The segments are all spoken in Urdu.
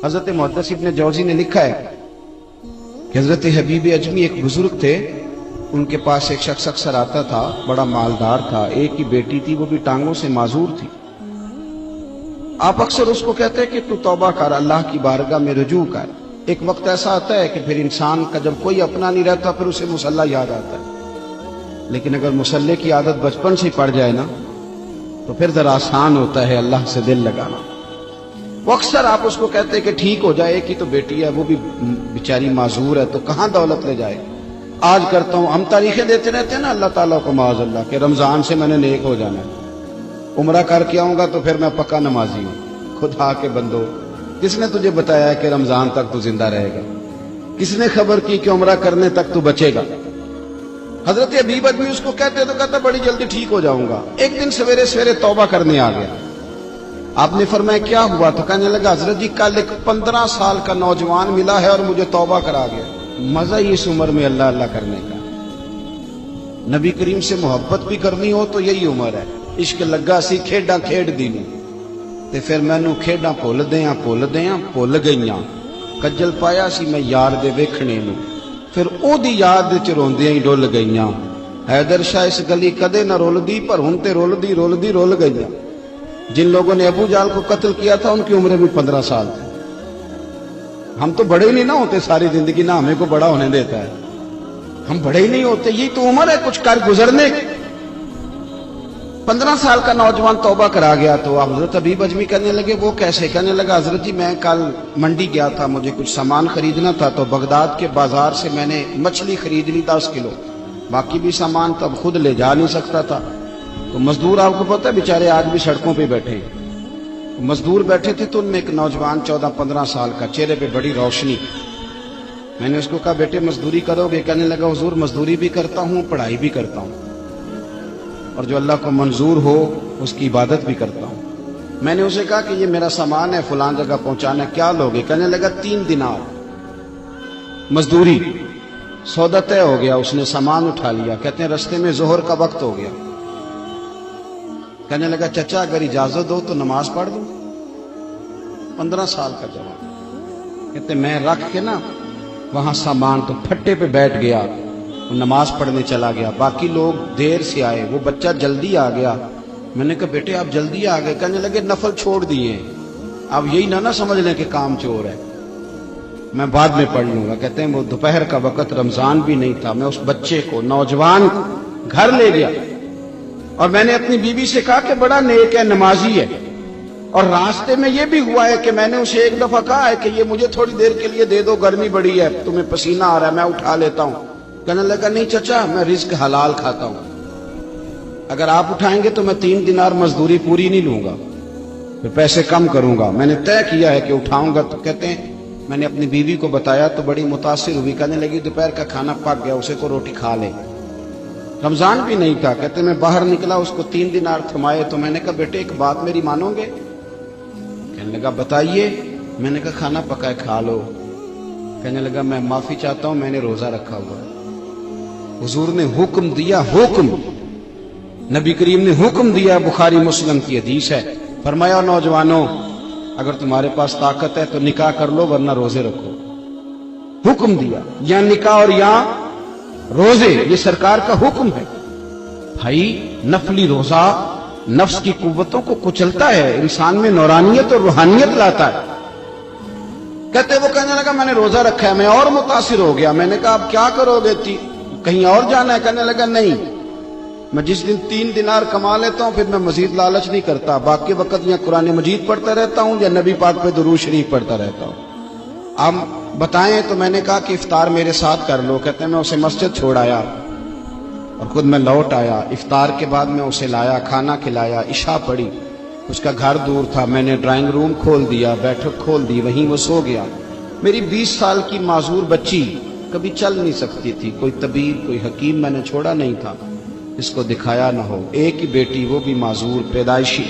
حضرت محدث ابن جوزی نے لکھا ہے کہ حضرت حبیب اجمی ایک بزرگ تھے، ان کے پاس ایک شخص اکثر آتا تھا، بڑا مالدار تھا، ایک ہی بیٹی تھی، وہ بھی ٹانگوں سے معذور تھی۔ آپ اکثر اس کو کہتے ہیں کہ تو توبہ کر، اللہ کی بارگاہ میں رجوع کر۔ ایک وقت ایسا آتا ہے کہ پھر انسان کا جب کوئی اپنا نہیں رہتا پھر اسے مصلی یاد آتا ہے، لیکن اگر مصلی کی عادت بچپن سے پڑ جائے نا تو پھر ذرا آسان ہوتا ہے اللہ سے دل لگانا۔ وہ اکثر آپ اس کو کہتے ہیں کہ ٹھیک ہو جائے، ایک ہی تو بیٹی ہے، وہ بھی بیچاری معذور ہے، تو کہاں دولت لے جائے۔ آج کرتا ہوں، ہم تاریخیں دیتے رہتے ہیں نا اللہ تعالیٰ کو معاذ اللہ کہ رمضان سے میں نے نیک ہو جانا ہے، عمرہ کر کے آؤں گا تو پھر میں پکا نمازی ہوں۔ خدا کے بندو، کس نے تجھے بتایا ہے کہ رمضان تک تو زندہ رہے گا؟ کس نے خبر کی کہ عمرہ کرنے تک تو بچے گا؟ حضرت حبیب اجمی اس کو کہتے تو کہتا بڑی جلدی ٹھیک ہو جاؤں گا۔ ایک دن سویرے سویرے توبہ کرنے آ گیا۔ آپ نے فرمایا کیا ہوا؟ تو کہنے لگا حضرت جی کل ایک 15 سال کا نوجوان ملا ہے اور مجھے توبہ کرا گیا۔ مزہ ہی اس عمر میں اللہ اللہ کرنے کا، نبی کریم سے محبت بھی کرنی ہو تو یہی عمر ہے۔ عشق لگا سی کھیڈاں کھیڈ دی تے پھر مینوں کھیڈاں بھول بھول گئیاں، کجل پایا سی میں یار دے ویکھنے نوں، پھر او دی یاد وچ روندیاں ہی ڈل گئیاں۔ حیدر شاہ اس گلی کدے نہ رولدی پر ہن تے رول گئیاں۔ جن لوگوں نے ابو جہل کو قتل کیا تھا ان کی عمریں بھی 15 سال تھی۔ ہم تو بڑے ہی نہیں نہ ہوتے ساری زندگی، نہ ہمیں کو بڑا ہونے دیتا ہے، ہم بڑے ہی نہیں ہوتے، یہی تو عمر ہے کچھ کر گزرنے کی۔ 15 سال کا نوجوان توبہ کرا گیا تو حضرت حبیب اجمی کہنے لگے وہ کیسے؟ کہنے لگا حضرت جی میں کل منڈی گیا تھا، مجھے کچھ سامان خریدنا تھا، تو بغداد کے بازار سے میں نے مچھلی خرید لی 10 کلو، باقی بھی سامان تو اب خود لے جا نہیں سکتا تھا۔ تو مزدور آپ کو پتہ ہے بیچارے آج بھی سڑکوں پہ بیٹھے ہیں، مزدور بیٹھے تھے تو ان میں ایک نوجوان 14-15 سال کا، چہرے پہ بڑی روشنی۔ میں نے اس کو کہا بیٹے مزدوری کرو گے؟ کہنے لگا حضور مزدوری بھی کرتا ہوں، پڑھائی بھی کرتا ہوں، اور جو اللہ کو منظور ہو اس کی عبادت بھی کرتا ہوں۔ میں نے اسے کہا کہ یہ میرا سامان ہے فلان جگہ پہنچانا، کیا لوگے؟ کہنے لگا 3 دینار مزدوری۔ سودا طے ہو گیا، اس نے سامان اٹھا لیا۔ کہتے ہیں رستے میں ظہر کا وقت ہو گیا، کہنے لگا چچا اگر اجازت دو تو نماز پڑھ دوں۔ 15 سال کا جوان، کہتے میں رکھ کے نا وہاں سامان تو پھٹے پہ بیٹھ گیا، وہ نماز پڑھنے چلا گیا۔ باقی لوگ دیر سے آئے، وہ بچہ جلدی آ گیا۔ میں نے کہا بیٹے آپ جلدی آ گئے؟ کہنے لگے نفل چھوڑ دیے، اب یہی نہ سمجھ لیں کہ کام چور ہے، میں بعد میں پڑھ لوں گا۔ کہتے ہیں وہ دوپہر کا وقت، رمضان بھی نہیں تھا، میں اس بچے کو نوجوان گھر لے گیا اور میں نے اپنی بیوی سے کہا کہ بڑا نیک ہے، نمازی ہے، اور راستے میں یہ بھی ہوا ہے کہ میں نے اسے ایک دفعہ کہا ہے کہ یہ مجھے تھوڑی دیر کے لیے دے دو، گرمی بڑی ہے، تمہیں پسینہ آ رہا ہے، میں اٹھا لیتا ہوں۔ کہنے لگا نہیں چچا میں رزق حلال کھاتا ہوں، اگر آپ اٹھائیں گے تو میں 3 دینار مزدوری پوری نہیں لوں گا، پھر پیسے کم کروں گا، میں نے طے کیا ہے کہ اٹھاؤں گا۔ تو کہتے ہیں میں نے اپنی بیوی کو بتایا تو بڑی متاثر ہوئی، کہنے لگی دوپہر کا کھانا پک گیا، اسے کو روٹی کھا لے، رمضان بھی نہیں تھا۔ کہتے میں باہر نکلا، اس کو 3 دینار تھمائے تو میں نے کہا بیٹے ایک بات میری مانو گے؟ کہنے لگا بتائیے۔ میں نے کہا کھانا پکا ہے کھا لو۔ کہنے لگا میں معافی چاہتا ہوں، میں نے روزہ رکھا ہوا ہے۔ حضور نے حکم دیا، حکم نبی کریم نے حکم دیا، بخاری مسلم کی حدیث ہے، فرمایا نوجوانوں اگر تمہارے پاس طاقت ہے تو نکاح کر لو ورنہ روزے رکھو۔ حکم دیا، یا نکاح اور یا روزے، یہ سرکار کا حکم ہے۔ بھائی نفلی روزہ نفس کی قوتوں کو کچلتا ہے، انسان میں نورانیت اور روحانیت لاتا ہے۔ کہتے وہ کہنے لگا میں نے روزہ رکھا ہے، میں اور متاثر ہو گیا۔ میں نے کہا اب کیا کرو گے؟ کہیں اور جانا ہے؟ کہنے لگا نہیں، میں جس دن 3 دینار کما لیتا ہوں پھر میں مزید لالچ نہیں کرتا، باقی وقت یا قرآن مجید پڑھتا رہتا ہوں یا نبی پاک پہ درود شریف پڑھتا رہتا ہوں۔ اب بتائیں تو میں نے کہا کہ افطار میرے ساتھ کر لو۔ کہتے ہیں میں اسے مسجد چھوڑ آیا اور خود میں لوٹ آیا۔ افطار کے بعد میں اسے لایا، کھانا کھلایا، عشاء پڑھی۔ اس کا گھر دور تھا، میں نے ڈرائنگ روم کھول دیا، بیٹھک کھول دی، وہیں وہ سو گیا۔ میری 20 سال کی معذور بچی کبھی چل نہیں سکتی تھی، کوئی طبیب کوئی حکیم میں نے چھوڑا نہیں تھا اس کو دکھایا نہ ہو۔ ایک ہی بیٹی، وہ بھی معذور پیدائشی۔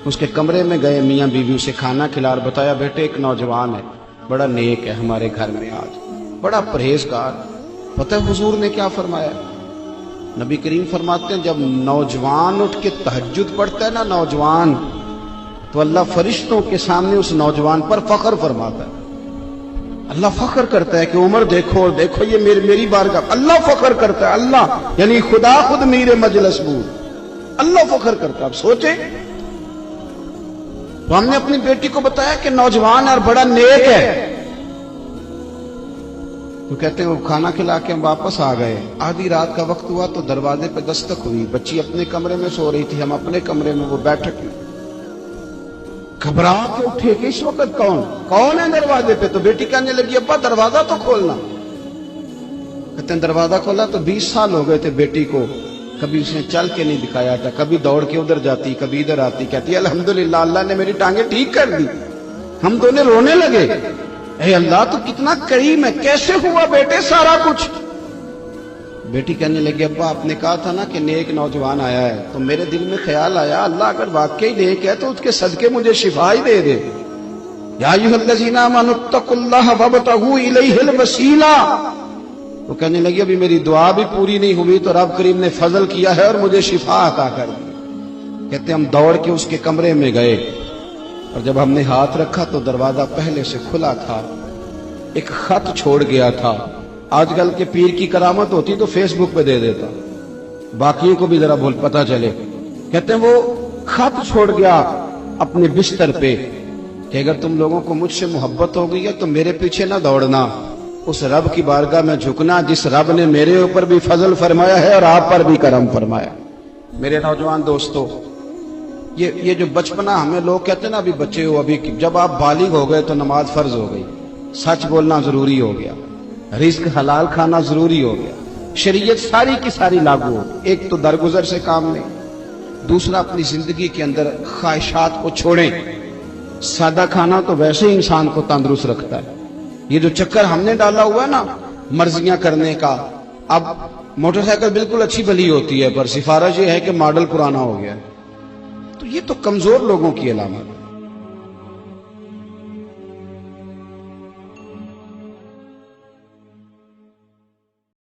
اس کے کمرے میں گئے، میاں بیوی اسے کھانا کھلا اور بتایا بیٹے ایک نوجوان ہے، بڑا نیک ہے، ہمارے گھر میں آج بڑا پرہیزگار۔ پتہ ہے حضور نے کیا فرمایا؟ نبی کریم فرماتے ہیں جب نوجوان اٹھ کے تہجد پڑھتا ہے نا، نوجوان تو اللہ فرشتوں کے سامنے اس نوجوان پر فخر فرماتا ہے. اللہ فخر کرتا ہے کہ عمر دیکھو دیکھو یہ میری بارگاہ. اللہ فخر کرتا ہے, اللہ یعنی خدا خود میر مجلس بود, اللہ فخر کرتا ہے. اب سوچے, تو ہم نے اپنی بیٹی کو بتایا کہ نوجوان اور بڑا نیک ہے, تو کہتے ہیں وہ کھانا کھلا کے ہم واپس آ گئے. آدھی رات کا وقت ہوا تو دروازے پہ دستک ہوئی. بچی اپنے کمرے میں سو رہی تھی, ہم اپنے کمرے میں, وہ بیٹھک میں. گھبرا کے اٹھے کہ اس وقت کون ہے دروازے پہ؟ تو بیٹی کہنے لگی ابا دروازہ تو کھولنا. کہتے ہیں دروازہ کھولا تو 20 سال ہو گئے تھے بیٹی کو, کبھی اس نے چل کے نہیں دکھایا تھا, کبھی دوڑ کے ادھر جاتی کبھی ادھر آتی. کہتی الحمدللہ اللہ نے میری ٹانگیں ٹھیک کر دی. ہم دونوں رونے لگے, اے اللہ تو کتنا کریم ہے, کیسے ہوا بیٹے سارا کچھ؟ بیٹی کہنے لگی ابا آپ نے کہا تھا نا کہ نیک نوجوان آیا ہے, تو میرے دل میں خیال آیا اللہ اگر واقعی نیک ہے تو اس کے صدقے مجھے شفا ہی دے دے. یا ایھا الذین آمنوا اتقوا اللہ وابتغوا الیہ الوسیلہ. تو کہنے لگی ابھی میری دعا بھی پوری نہیں ہوئی تو رب کریم نے فضل کیا ہے اور مجھے شفا عطا کر دی. کہتے ہم دوڑ کے اس کے کمرے میں گئے, اور جب ہم نے ہاتھ رکھا تو دروازہ پہلے سے کھلا تھا. ایک خط چھوڑ گیا تھا. آج کل کے پیر کی کرامت ہوتی تو فیس بک پہ دے دیتا, باقیوں کو بھی ذرا بھول پتا چلے. کہتے ہیں وہ خط چھوڑ گیا اپنے بستر پہ کہ اگر تم لوگوں کو مجھ سے محبت ہو گئی ہے تو میرے پیچھے نہ دوڑنا, اس رب کی بارگاہ میں جھکنا جس رب نے میرے اوپر بھی فضل فرمایا ہے اور آپ پر بھی کرم فرمایا. میرے نوجوان دوستو, یہ جو بچپنا ہمیں لوگ کہتے ہیں نا ابھی بچے ہو, ابھی جب آپ بالغ ہو گئے تو نماز فرض ہو گئی, سچ بولنا ضروری ہو گیا, رزق حلال کھانا ضروری ہو گیا, شریعت ساری کی ساری لاگو ہو. ایک تو درگزر سے کام لیں, دوسرا اپنی زندگی کے اندر خواہشات کو چھوڑیں. سادہ کھانا تو ویسے ہی انسان کو تندرست رکھتا ہے. یہ جو چکر ہم نے ڈالا ہوا ہے نا مرضیاں کرنے کا, اب موٹر سائیکل بالکل اچھی بھلی ہوتی ہے پر سفارش یہ ہے کہ ماڈل پرانا ہو گیا, تو یہ تو کمزور لوگوں کی علامت.